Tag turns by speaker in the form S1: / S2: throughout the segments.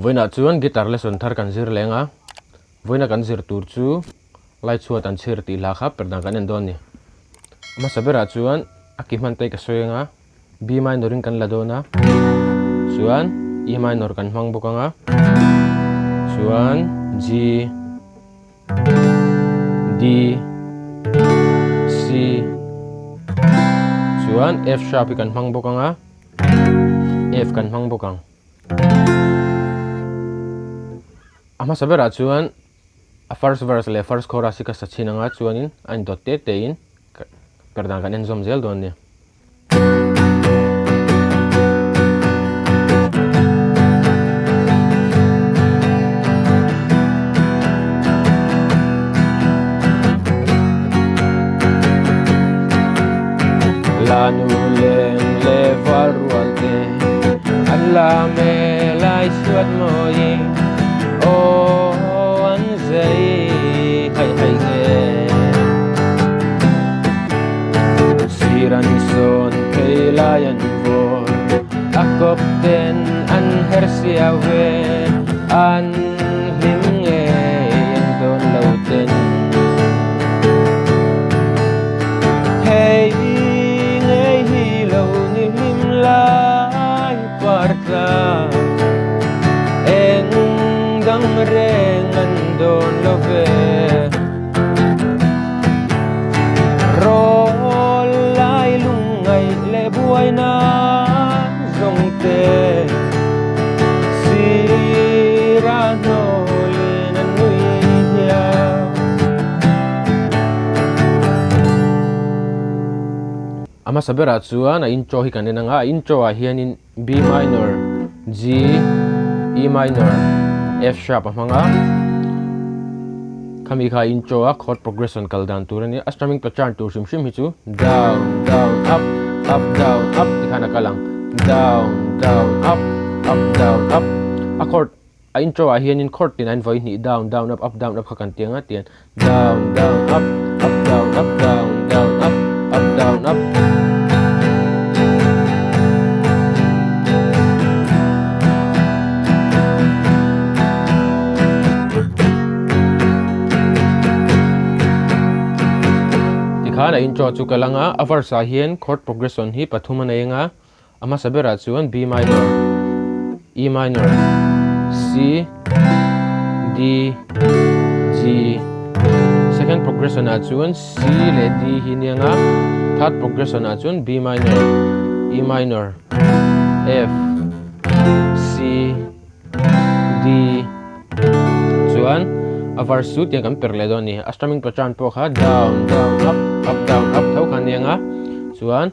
S1: voina chuan guitar lesson thar kan zir lenga voina kan zir tur chu Laichhuat an chhir ti hla kha Perhdan kan en don ni ama sabera chuan aki man te ka soenga B minor in kan la dona chuan E minor kan hmang bokanga chuan G D C chuan F sharp kan hmang bokanga F kan hmang bokang ama sabera chuan a first verse le first chorus ka sachinanga chuanin an dot te in Perhdan kan en zom zel don ni lanu leng levar rualte alla me Laichhuat moi o an zei hai nge siran son kailayan vor akop ten an hersiawe an himnge don lauten hey reng andon love rol lai lungai le buai na zongte sirano lin nuia ama sabera chuan a intro hi kanena nga intro a hianin B minor G E minor F sharp amanga kami kha intro a chord progression kaldan turani a strumming pattern tur shim hi chu down down up up down up dikhana kalang down down up down up a chord a intro a hianin chord tin an voi ni down down up down up kha kan tianga tian down down up down up down down up down up na intro chu kalanga avar sa hian chord progression hi pathuma nainga ama sabera chuan B minor E minor C D G second progression a chuan C le D hi nianga third progression a chuan B minor E minor F C D chuan avar su tiang kan perle don ni a strumming pattern po kha down down up down up thau khan nianga chuan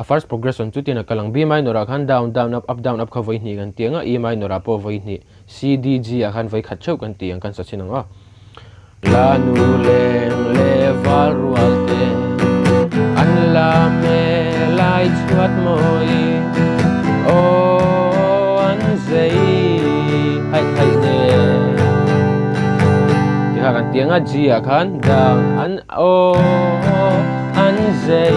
S1: a first progression chu tina kalang B minor a khan down down up down up kha voi ni kan tianga E minor a po voi ni C D G a khan voi khat cheu kan tiang kan sachinanga lanu leng levar rualte an la me Laichhuat moi o an zei hai nge kan tianga G a khan down an o an zei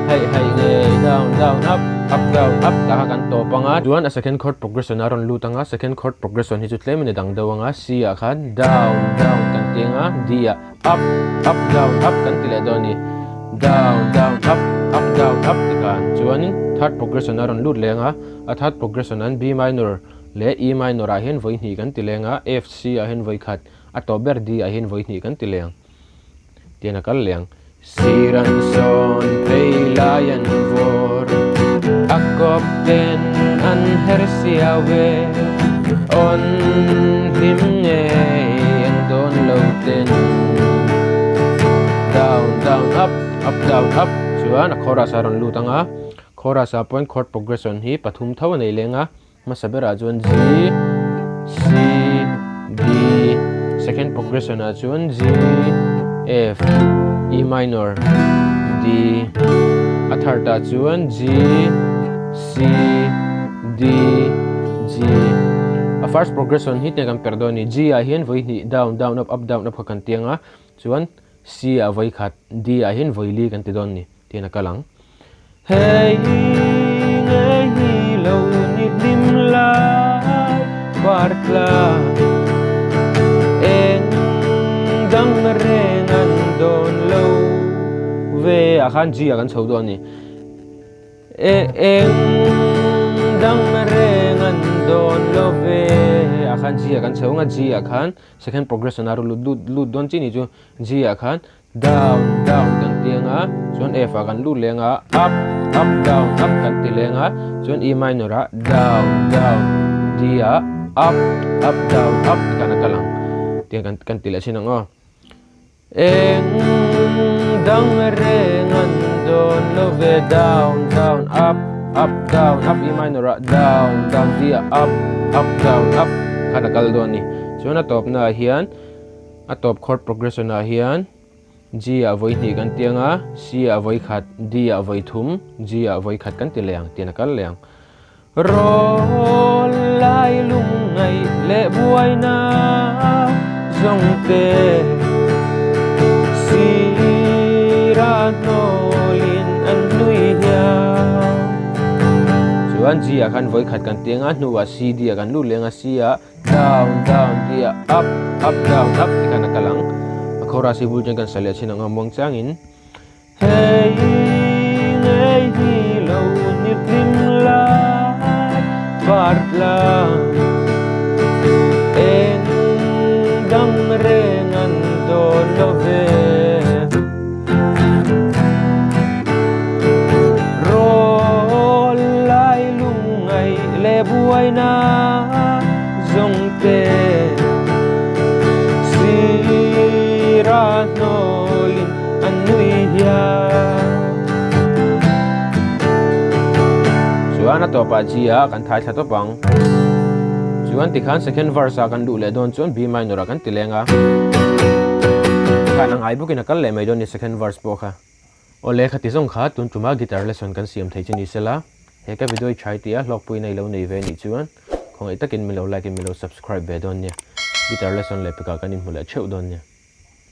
S1: hai nge down down up down up ta kan to panga duan a second chord progression aron lutanga second chord progression hi chu tlem ni dang dawanga C a khan down down kan tianga D a up down up kan tile doni down down up down up kan chuan third progression aron lut lenga a third progression an B minor le E minor a hen voi ni kan tilenga F C a hen voi khat atober di ahin voi ni kan tileng tiana kal leng siran son peilayan vor akop ten an hersiawe on himnge andon lauten down down up down up chuan a chorus aron lutanga chorus a point chord progression hi pathum thaw nei lenga masabera chuan G C D second progression a chuan G F E minor D a third a chuan G C D G a first progression hi te kan perdoni G a hian voi ni down down up down up kan tianga chuan C a voi khat D a hian voi li kan ti don ni tina kalang hey lo ni dim la la eng dang reng an don lo ve akhan G akan chho don ni eng dang reng an don lo ve akhan G akan chho nga G akhan second progression aru lut don chi ni chu G akhan down down kan tianga chuan F akan lut lenga up up down up kan ti lenga chuan E minor a down down D a up up down up kana kalang tiang kan ti la sinang o eng dang reng an don lo ve down down up up down up E minor a down down D a up up down up kana kal don ni chuan a top na hian a top chord progression na hian G a voi ni kan tianga C a voi khat D a voi thum G a voi khat kan ti leang tiana kal leang ro lai lung ngai le buai na zong te si ra no lin an nui hia chuan G a kan voi khat kan tianga nuwa C D a kan lu lenga C a down down D a up up down up tikana kalang khora si bul jang kan salia chin ang mong changin hey ngei hi lo ni tim la partla en dang reng an don lo ve ro lai lung ngai le buai na zong te ra nolin an nui hia chuan a topa G a kan thai thla to pang chuan tikhan second verse a kan du le don chuan B minor a kan ti lenga kan ang ai bukin a kal le mai don ni second verse po kha ole khati zong kha tun tuma guitar lesson kan siam thei chini sela he ka video chai tia hlawkpui nei lo nei ve ni chuan khong ai takin mi lo like mi lo subscribe ve don nia guitar lesson le pika kan in hula cheu don nia